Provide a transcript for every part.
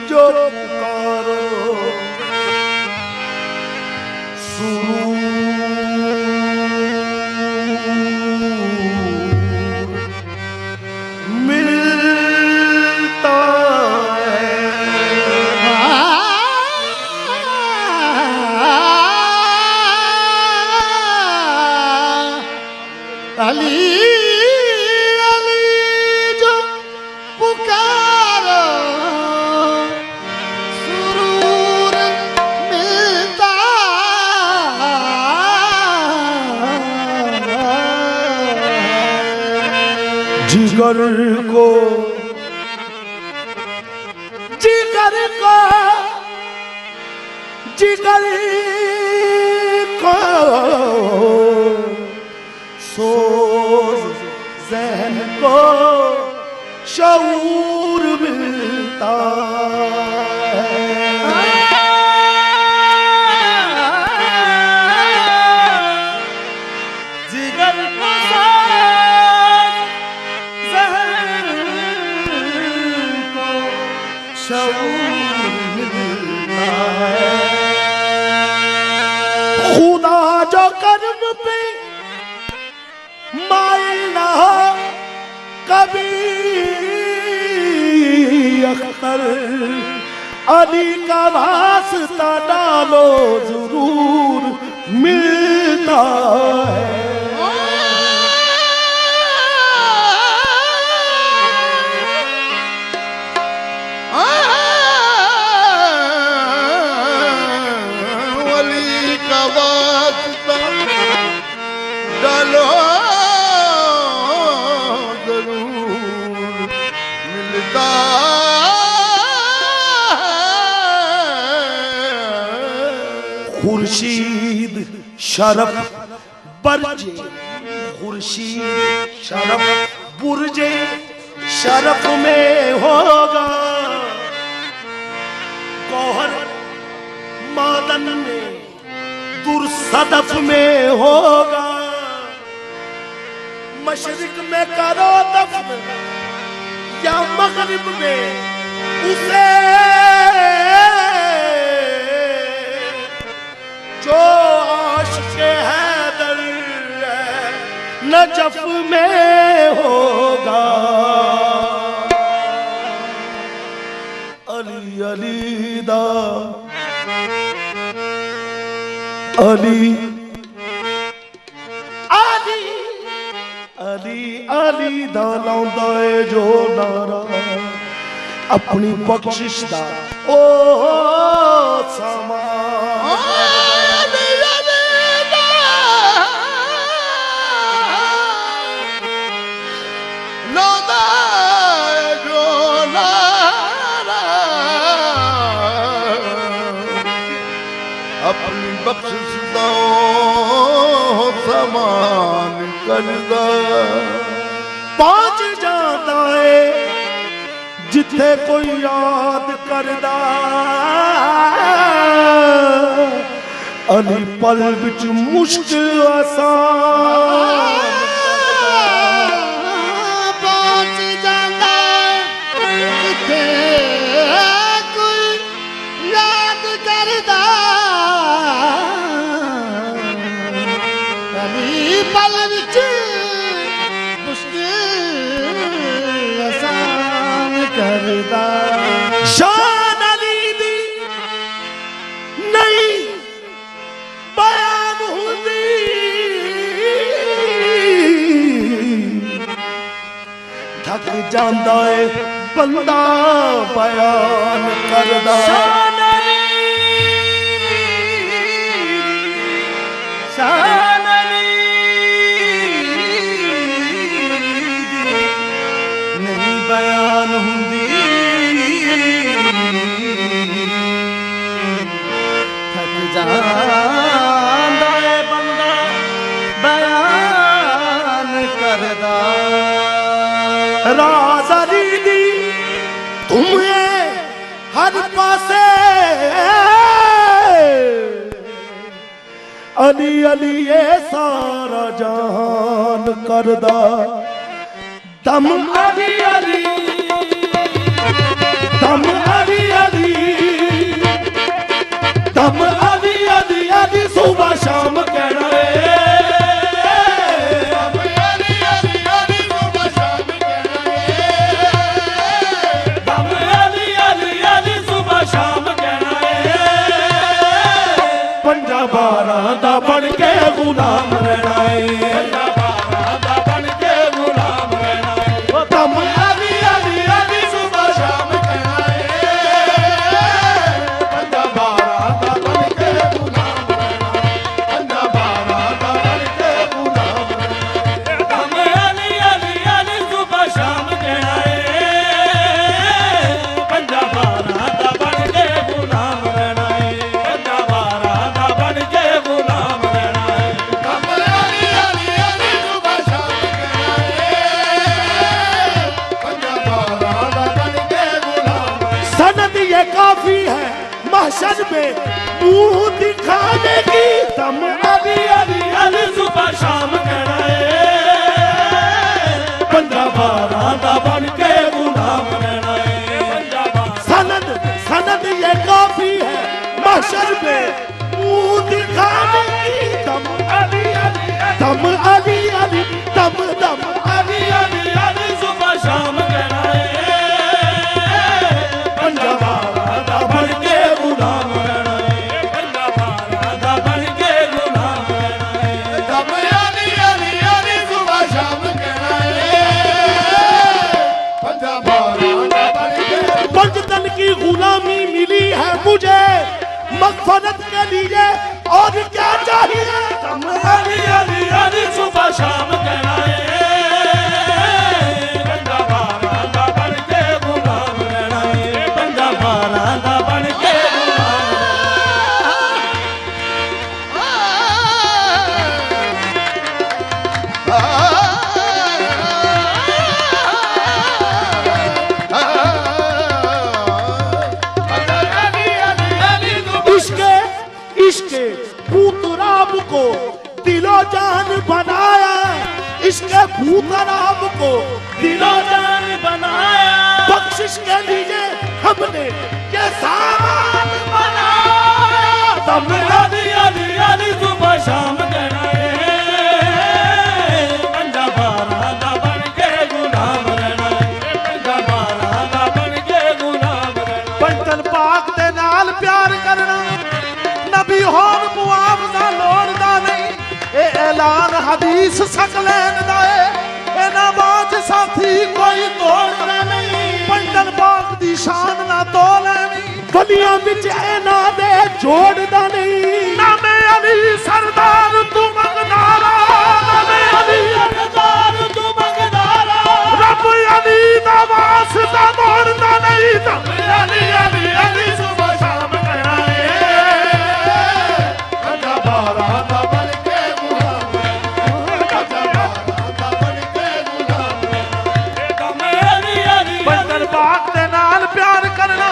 जो पुकारो जिगर को जिगर को जिगर को सोच ज़हन को शऊर मिलता खुदा जो कर्म पे माइल ना हो कभी अख्तर अली का वास्ता डालो जरूर मिलता है। डालो जरूर मिलता खुर्शीद शरफ बरजे खुर्शीद शरफ बुरजे शरफ में होगा गौहर मादन में दुर्सदफ में होगा मशरिक में करो दफन या मगरिब में उसे जो आशिक़े हैदर नजफ में होगा। अली अली दा अली अली अली अली दा लाउंदा है जो नारा अपनी बख्शिश दा ओ समा अपनी बख्शिश दो समान करदा पहुंच जाता है जिथे कोई याद करदा अली पल विच मुश्किल आसान पहुंच जाता जिथे कोई याद करदा पल विच मुश्किल आसान करदा शान अली दी नहीं बयान हुंदी थक जांदा है बंदा बयान करदा शान अली शान बयान हुंदी थक जांदा है बंदा बयान करदा राज अली दी तुम्हें हर पासे अली अली ये सारा जहान करदा दम अली अली दम अली अली, दम अली अली अली सुबह शाम कहना है। दम अली अली अली सुबह शाम कहना है। दम अली अली अली सुबह शाम कहना है। पंजा बारां दा बन के गुलाम रहना है। पंजा बारां दा बन के गुलाम रहना है। दम अली अली अली सुबह शाम कहना है। पंजा बारां दा बन के गुलाम रहना है। पंजा बारां दा बन के गुलाम रहना है। दम अली अली अली सुबह शाम कहना है। पंजा बारां दा बन के गुलाम रहना है। पंजा बारां दा बन के गुलाम रहना है। दम अली अली अली सुबह शाम कहना है। पंजा बारां दा बन के गुलाम। सनद ये काफी है महशर में मुंह दिखाने की। दम अली अली अली सुबह शाम कहना है। पंजा बारां दा बन के गुलाम रहना है। सनद सनद ये काफी है महशर में मुंह दिखाने की। दम अली अली दम अली अली दम दम अली अली अली सुबह शाम कहना है। पंजा बारां दा बन के गुलाम रहना है। पंजा बारां दा बन के गुलाम रहना है। दम अली अली अली सुबह शाम कहना है। पंजा बारां दा बन के। बंजतन की गुलामी मिली है मुझे मगफरत के लिए और क्या चाहिए। दम अली अली अली सुबह शाम कहना है। पंजा बारां दा बन के गुलाम रहना है। पंजा बारां दा बन के गुलाम इश्के इश्के भूतराम को दिलो जान बनाया। इसके भूतराम को दिलो जान बनाया। बख्शिश के लिए हमने ये सामान बनाया। दम अली अली अली सुबह शाम कहना है। पंजा बारां दा बन के गुलाम रहना है। पंजा बारां दा बन के गुलाम रहना है। पंजन पाक दे नाल प्यार करना नबी होर मुआवजा लोड़दा नहीं। ए ऐलान हदीस सकलैन दा है। इना बात साथी कोई तोड़दा नहीं। पंजन पाक दी शान ना तोलैनी। बलियां विच इना दे जोड़दा नहीं। नामे अली सरदार तू मंगदारा। नामे अली सरदार तू मंगदारा। रब अली दा वास्ता मोड़दा नहीं। दम अली अली अली सुबह शाम कहना है। पंजा बारां दा बन के गुलाम। पंजा बारां दा बन के गुलाम। दम अली अली पंजन पाक दे नाल प्यार करना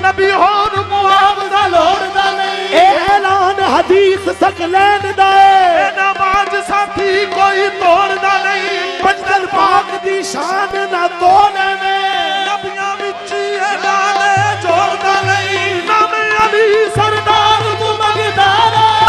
नबी होर मुआवजा लोड़दा नहीं। ऐलान हदीस सकलैन दा है। नमाज साथी कोई तोड़दा नहीं। पंजन पाक दी शान